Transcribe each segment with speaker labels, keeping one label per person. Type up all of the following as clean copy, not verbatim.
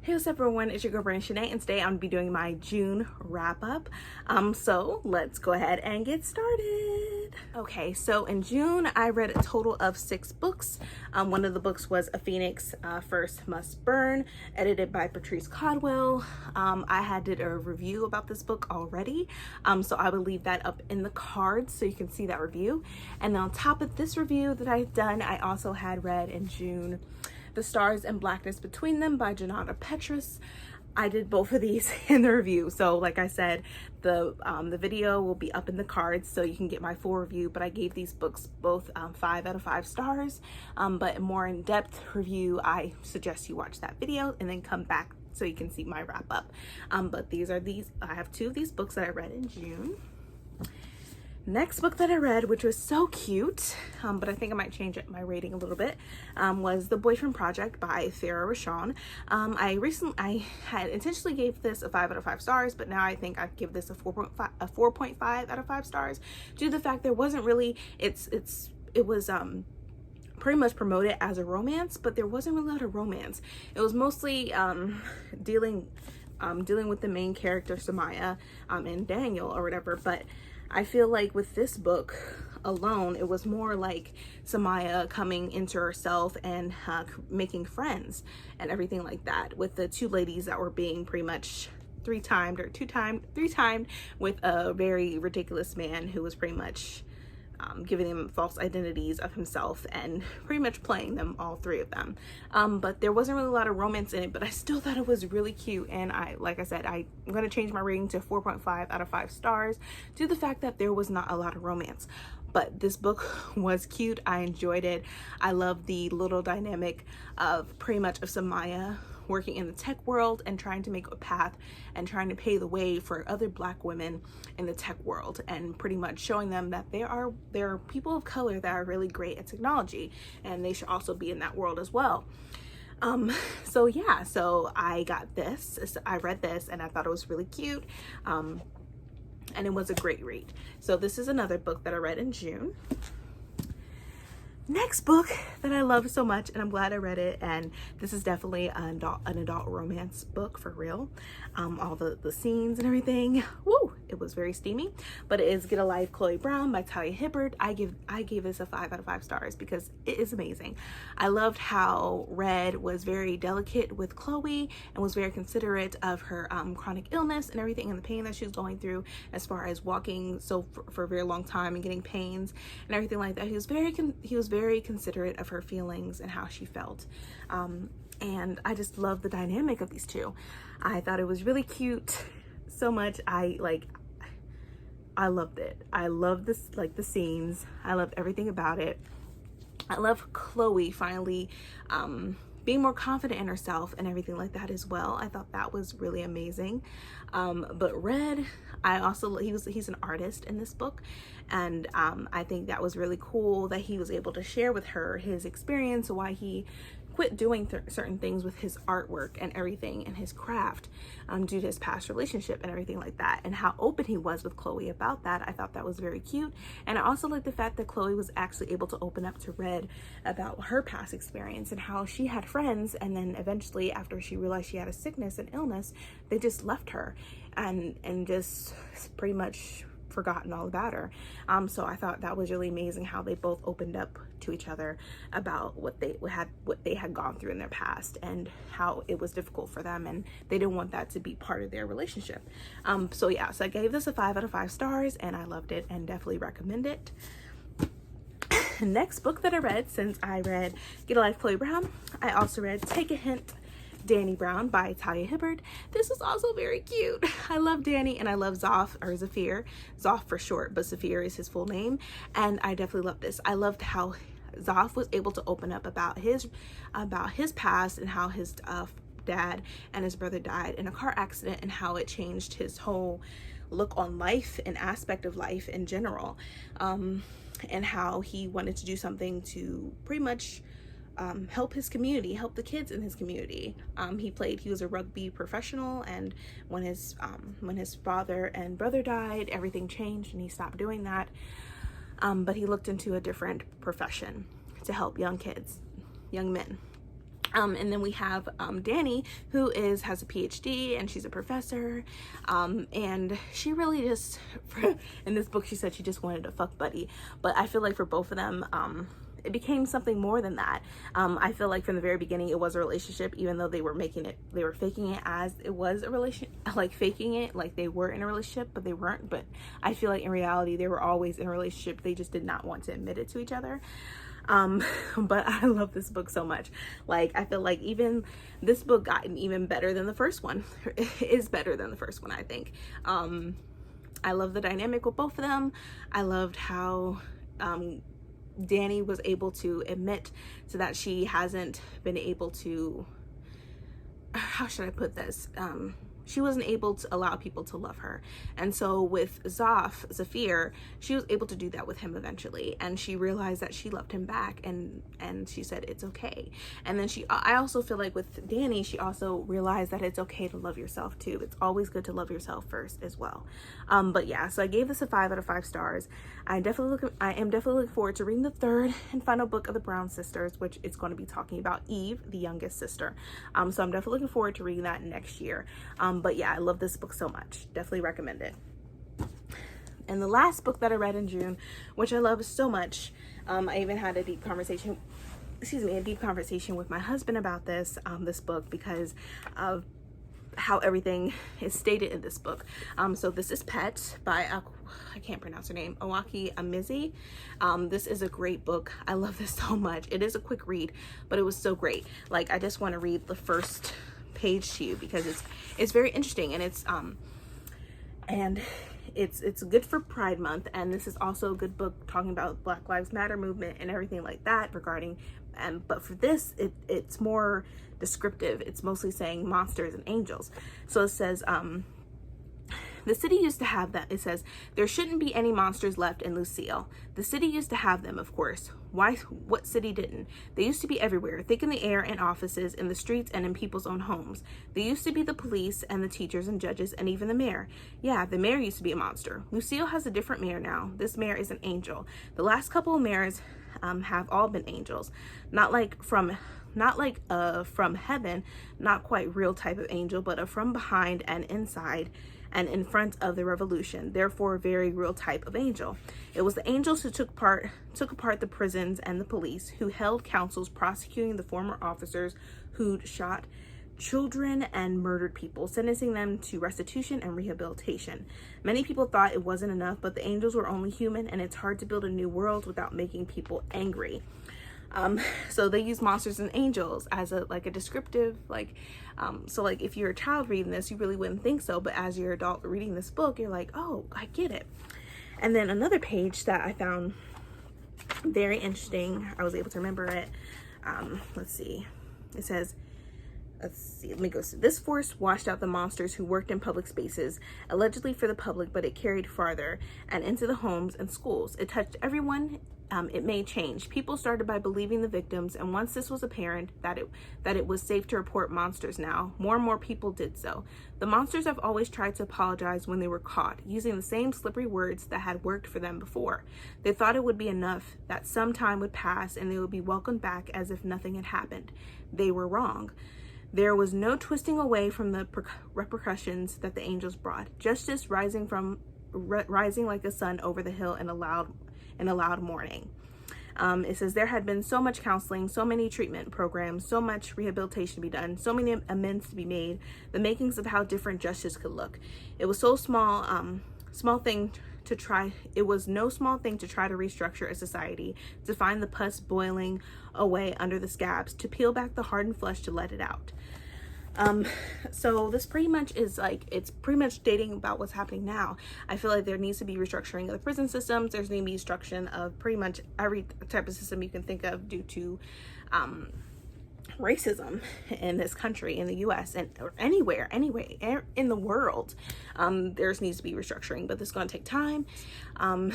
Speaker 1: Hey, what's up everyone, it's your girl Brand Shanae, and today I'm gonna be doing my June wrap up. So let's go ahead and get started. Okay, so in June I read a total of 6 books. One of the books was A Phoenix First Must Burn, edited by Patrice Caldwell. I did a review about this book already, so I will leave that up in the cards so you can see that review. And on top of this review that I've done, I also had read in June The Stars and Blackness Between Them by Janata Petrus. I did both of these in the review. So like I said, the video will be up in the cards so you can get my full review, but I gave these books both 5 out of 5 stars. But a more in-depth review, I suggest you watch that video and then come back so you can see my wrap up. But I have 2 of these books that I read in June. Next book that I read, which was so cute, but I think I might change my rating a little bit, was The Boyfriend Project by Farah Rashawn. I had intentionally gave this a 5 out of 5 stars, but now I think I'd give this a 4.5 out of 5 stars due to the fact there wasn't really, it was pretty much promoted as a romance, but there wasn't really a lot of romance. It was mostly dealing with the main character, Samaya, and Daniel or whatever, but I feel like with this book alone, it was more like Samaya coming into herself and making friends and everything like that, with the 2 ladies that were being pretty much three-timed with a very ridiculous man who was pretty much giving them false identities of himself and pretty much playing them, all 3 of them. But there wasn't really a lot of romance in it, but I still thought it was really cute. And like I said, I'm going to change my rating to 4.5 out of 5 stars due to the fact that there was not a lot of romance. But this book was cute. I enjoyed it. I love the little dynamic of pretty much of Samaya working in the tech world and trying to make a path and trying to pave the way for other Black women in the tech world, and pretty much showing them that there are people of color that are really great at technology and they should also be in that world as well. So yeah, so I read this and I thought it was really cute, and it was a great read. So this is another book that I read in June. Next book that I love so much, and I'm glad I read it, and this is definitely an adult romance book for real. All the scenes and everything, woo, it was very steamy, but it is Get a Life, Chloe Brown by Talia Hibbert. I gave this a 5 out of 5 stars because it is amazing. I loved how Red was very delicate with Chloe and was very considerate of her chronic illness and everything and the pain that she was going through as far as walking for a very long time and getting pains and everything like that. He was very considerate of her feelings and how she felt. And I just love the dynamic of these 2. I thought it was really cute so much. I loved it. I love this, like the scenes. I loved everything about it. I love Chloe finally being more confident in herself and everything like that as well. I thought that was really amazing. But Red, he's an artist in this book, and I think that was really cool that he was able to share with her his experience, why he quit doing certain things with his artwork and everything and his craft due to his past relationship and everything like that, and how open he was with Chloe about that. I thought that was very cute. And I also like the fact that Chloe was actually able to open up to Red about her past experience and how she had friends, and then eventually after she realized she had a sickness and illness, they just left her and just pretty much forgotten all about her. So I thought that was really amazing how they both opened up to each other about what they had gone through in their past and how it was difficult for them, and they didn't want that to be part of their relationship. So yeah, so I gave this a 5 out of 5 stars and I loved it and definitely recommend it. Next book that I read, since I read Get a Life, Chloe Brown, I also read Take a Hint, Danny Brown by Talia Hibbert. This was also very cute. I love Danny and I love Zafir for short, but Zafir is his full name, and I definitely love this. I loved how Zaf was able to open up about his past and how his dad and his brother died in a car accident and how it changed his whole look on life and aspect of life in general, and how he wanted to do something to pretty much help his community, help the kids in his community. He was a rugby professional, and when his father and brother died, everything changed and he stopped doing that. But he looked into a different profession to help young men. And then we have Danny, who has a PhD, and she's a professor, and she really just, in this book, she said she just wanted a fuck buddy, but I feel like for both of them, it became something more than that. I feel like from the very beginning, it was a relationship, even though they were faking it as it was a relationship, like faking it like they were in a relationship, but they weren't. But I feel like in reality, they were always in a relationship. They just did not want to admit it to each other. But I love this book so much. Like, I feel like even this book gotten even better than the first one. It is better than the first one, I think. I love the dynamic with both of them. I loved how Danny was able to admit to that she hasn't been able to, how should I put this? She wasn't able to allow people to love her. And so with Zafir, she was able to do that with him eventually. And she realized that she loved him back, and she said, it's okay. And then I also feel like with Danny, she also realized that it's okay to love yourself too. It's always good to love yourself first as well. But yeah, so I gave this a 5 out of 5 stars. I am definitely looking forward to reading the third and final book of the Brown sisters, which is going to be talking about Eve, the youngest sister. So I'm definitely looking forward to reading that next year. But yeah, I love this book so much. Definitely recommend it. And the last book that I read in June, which I love so much, I even had a deep conversation with my husband about this book because of how everything is stated in this book. So this is Pet by, I can't pronounce her name, Owaki Amizi. This is a great book. I love this so much. It is a quick read, but it was so great. Like, I just want to read the first page to you because it's very interesting, and it's good for Pride Month, and this is also a good book talking about Black Lives Matter movement and everything like that regarding, but for this, it's more descriptive. It's mostly saying monsters and angels. So it says, the city used to have that. It says, there shouldn't be any monsters left in Lucille. The city used to have them, of course. Why? What city didn't? They used to be everywhere, thick in the air, in offices, in the streets, and in people's own homes. They used to be the police and the teachers and judges and even the mayor. Yeah, the mayor used to be a monster. Lucille has a different mayor now. This mayor is an angel. The last couple of mayors have all been angels. Not like from heaven, not quite real type of angel, but a from behind and inside and in front of the revolution, therefore a very real type of angel. It was the angels who took apart the prisons and the police, who held councils prosecuting the former officers who'd shot children and murdered people, sentencing them to restitution and rehabilitation. Many people thought it wasn't enough, but the angels were only human, and it's hard to build a new world without making people angry. So they use monsters and angels as a descriptive, so like if you're a child reading this, you really wouldn't think so, but as you're an adult reading this book, you're like, oh, I get it. And then another page that I found very interesting, I was able to remember it. Let's see. It says, let me go. This force washed out the monsters who worked in public spaces, allegedly for the public, but it carried farther and into the homes and schools. It touched everyone. It made change. People started by believing the victims, and once this was apparent that it was safe to report monsters now, more and more people did so. The monsters have always tried to apologize when they were caught, using the same slippery words that had worked for them before. They thought it would be enough, that some time would pass and they would be welcomed back as if nothing had happened. They were wrong. There was no twisting away from the repercussions that the angels brought. Justice rising like the sun over the hill in a loud mourning. It says there had been so much counseling, so many treatment programs, so much rehabilitation to be done, so many amends to be made, the makings of how different justice could look. It was so small thing to try. It was no small thing to try to restructure a society, to find the pus boiling away under the scabs, to peel back the hardened flesh to let it out. So this pretty much is it's pretty much stating about what's happening now. I feel like there needs to be restructuring of the prison systems. There's going to be destruction of pretty much every type of system you can think of due to racism in this country, in the US, and or anywhere in the world. There needs to be restructuring, but this is going to take time. I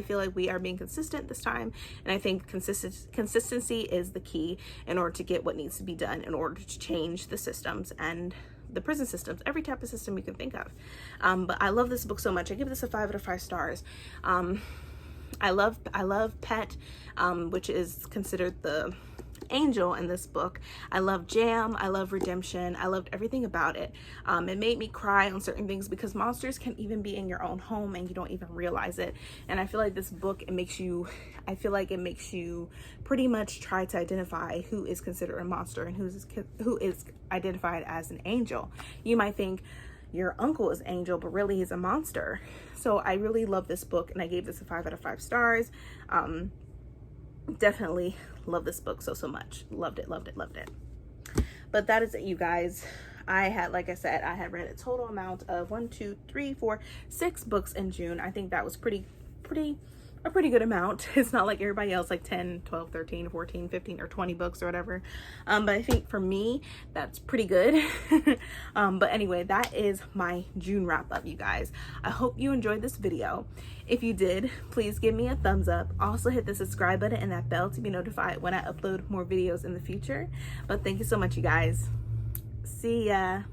Speaker 1: feel like we are being consistent this time, and I think consistency is the key in order to get what needs to be done in order to change the systems and the prison systems, every type of system you can think of. But I love this book so much. I give this a 5 out of 5 stars. I love Pet, which is considered the angel in this book. I love Jam, I love Redemption, I loved everything about it. It made me cry on certain things because monsters can even be in your own home and you don't even realize it. And I feel like this book, I feel like it makes you pretty much try to identify who is considered a monster and who is identified as an angel. You might think your uncle is angel, but really he's a monster. So I really love this book and I gave this a 5 out of 5 stars. Definitely love this book so much. Loved it. But that is it, you guys. Like I said, I had read a total amount of 6 books in June. I think that was a pretty good amount. It's not like everybody else, like 10, 12, 13, 14, 15, or 20 books or whatever. But I think for me, that's pretty good. But anyway, that is my June wrap up, you guys. I hope you enjoyed this video. If you did, please give me a thumbs up. Also hit the subscribe button and that bell to be notified when I upload more videos in the future. But thank you so much, you guys. See ya.